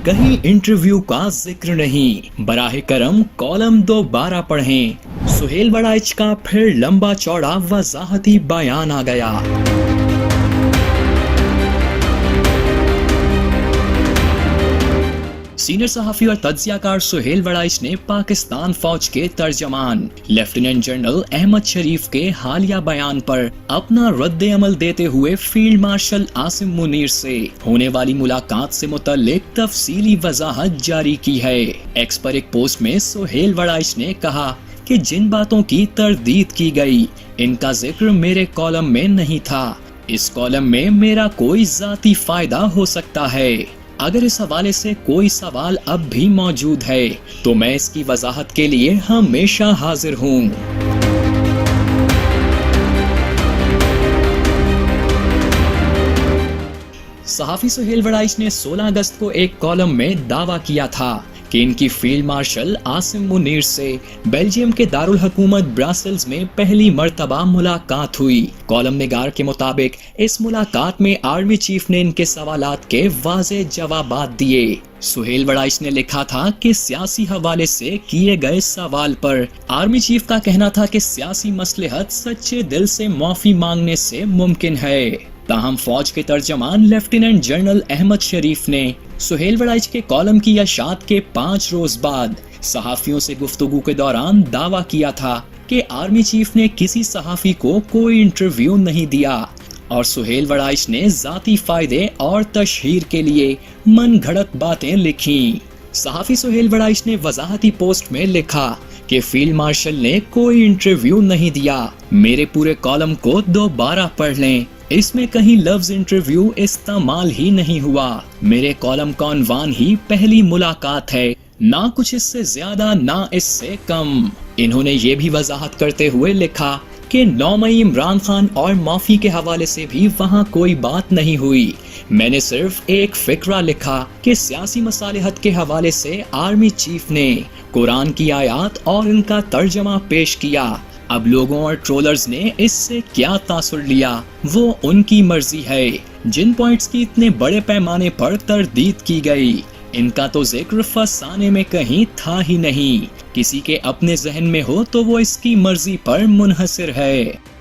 कहीं इंटरव्यू का जिक्र नहीं, बराहे करम कॉलम दोबारा पढ़ें। सुहेल वड़ाइच का फिर लंबा चौड़ा वजाहती बयान आ गया। सीनियर सहाफी और तज्जियाकार सुहेल वड़ाइच ने पाकिस्तान फौज के तर्जमान लेफ्टिनेंट जनरल अहमद शरीफ के हालिया बयान पर अपना रद्द अमल देते हुए फील्ड मार्शल आसिम मुनीर से होने वाली मुलाकात से मुतल्लिक तफसीली वजाहत जारी की है। एक्स पर एक पोस्ट में सुहेल वड़ाइच ने कहा कि जिन बातों की तरदीद की गई, इनका जिक्र मेरे कॉलम में नहीं था। इस कॉलम में मेरा कोई जाती फायदा हो सकता है। अगर इस हवाले से कोई सवाल अब भी मौजूद है तो मैं इसकी वजाहत के लिए हमेशा हाजिर हूँ। सहाफी सुहेल वड़ाइच ने 16 अगस्त को एक कॉलम में दावा किया था कि इनकी फील्ड मार्शल आसिम मुनीर से बेल्जियम के दारुल हुकूमत ब्रसेल्स में पहली मर्तबा मुलाकात हुई। कॉलम निगार के मुताबिक इस मुलाकात में आर्मी चीफ ने इनके सवालात के वाज़ेह जवाबात दिए। सुहेल वड़ाइच ने लिखा था कि सियासी हवाले से किए गए सवाल पर आर्मी चीफ का कहना था कि सियासी मसलहत सच्चे दिल से माफी मांगने से मुमकिन है। ताहम फौज के तर्जमान लेफ्टिनेंट जनरल अहमद शरीफ ने सुहेल वड़ाइच के कॉलम की अशात के 5 रोज बाद सहाफियों से गुफ्तगू के दौरान दावा किया था कि आर्मी चीफ ने किसी सहाफी को कोई इंटरव्यू नहीं दिया और सुहेल वड़ाइच ने जाती फायदे और तशहीर के लिए मन घड़त बातें लिखी। सहाफी सुहेल वड़ाइच ने वजाहती पोस्ट में लिखा कि फील्ड मार्शल ने कोई इंटरव्यू नहीं दिया। मेरे पूरे कॉलम को दोबारा पढ़ लें, इसमें कहीं लफ्ज इंटरव्यू इस्तेमाल ही नहीं हुआ। मेरे कॉलम का उन्वान ही पहली मुलाकात है, ना कुछ इससे ज्यादा ना इससे कम। इन्होंने ये भी वजाहत करते हुए लिखा कि 9 मई इमरान खान और माफी के हवाले से भी वहाँ कोई बात नहीं हुई। मैंने सिर्फ एक फिक्रा लिखा कि सियासी मसालिहत के हवाले से आर्मी चीफ ने कुरान की आयत और इनका तर्जमा पेश किया। अब लोगों और ट्रोलर्स ने इससे क्या तासुर लिया वो उनकी मर्जी है। जिन पॉइंट्स की इतने बड़े पैमाने पर तरदीद की गई, इनका तो जिक्र फसाने में कहीं था ही नहीं। किसी के अपने जहन में हो तो वो इसकी मर्जी पर मुनहसिर है।